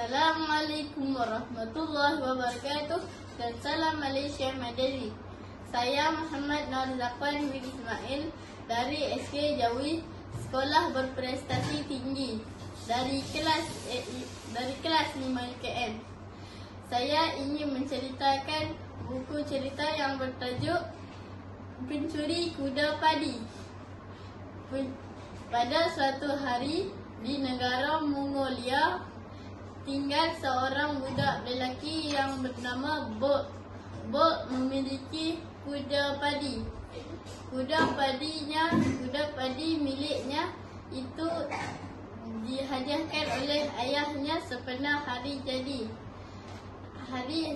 Assalamualaikum warahmatullahi wabarakatuh dan salam Malaysia Madani. Saya Muhammad Nur Zakwan bin Ismail dari SK Jawi, Sekolah Berprestasi Tinggi dari kelas 5 UKM. Saya ingin menceritakan buku cerita yang bertajuk Pencuri Kuda Padi. Pada suatu hari di negara Mongolia, tinggal seorang budak lelaki yang bernama Bolt. Bolt memiliki kuda padi. Kuda padi miliknya itu dihadiahkan oleh ayahnya sepernah hari jadi.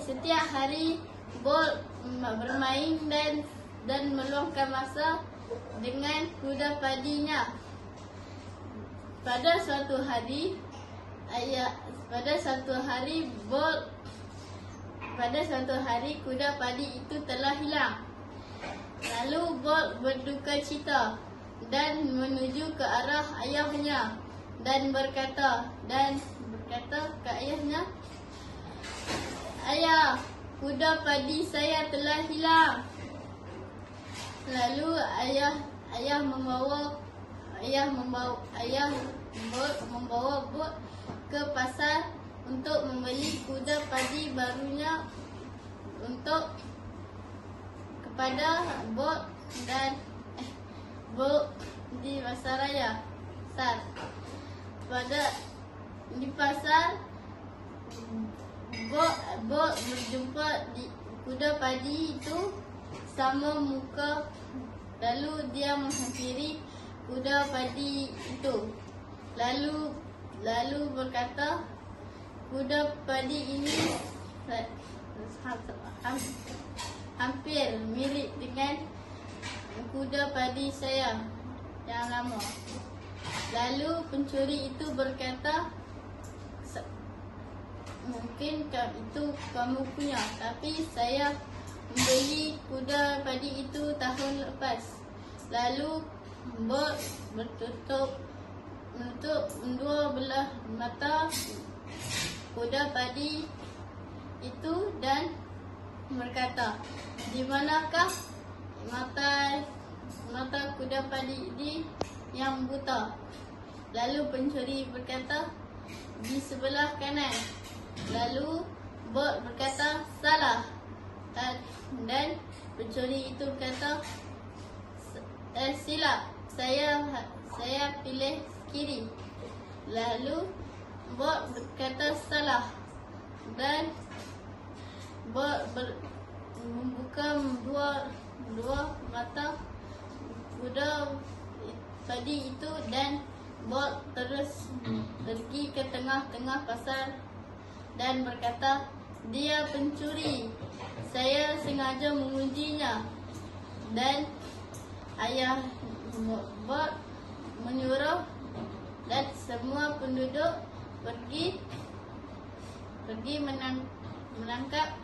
Setiap hari Bolt bermain dan meluangkan masa dengan kuda padinya. Pada suatu hari kuda padi itu telah hilang. Lalu Bolt berduka cita dan menuju ke arah ayahnya dan berkata ke ayahnya, "Ayah, kuda padi saya telah hilang." Lalu ayah membawa Bolt ke pasar untuk membeli kuda padi barunya kepada Bolt di pasaraya. Di pasar, Bolt berjumpa kuda padi itu sama muka. Lalu dia menghampiri kuda padi itu. Lalu berkata, "Kuda padi ini hampir mirip dengan kuda padi saya yang lama." Lalu pencuri itu berkata, "Mungkin itu kamu punya, tapi saya membeli kuda padi itu tahun lepas." Lalu Bolt menutup dua belah mata kuda padi itu dan berkata, "Di manakah mata kuda padi ini yang buta?" Lalu pencuri berkata, "Di sebelah kanan." Lalu Bolt berkata, "Salah." Dan pencuri itu berkata, "Silap, saya pilih kiri." Lalu Bolt berkata, "Salah." Dan Bolt membuka dua mata kuda padi itu dan Bolt terus pergi ke tengah-tengah pasar dan berkata, "Dia pencuri. Saya sengaja menguncinya." Dan ayah Bolt menyuruh dan semua penduduk pergi menangkap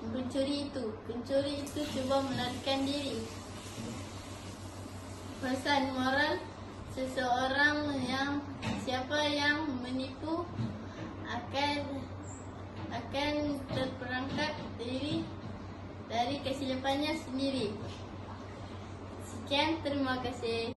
pencuri itu. Pencuri itu cuba melarikan diri. Pesan moral, siapa yang menipu akan terperangkap diri dari kesilapannya sendiri. Sekian, terima kasih.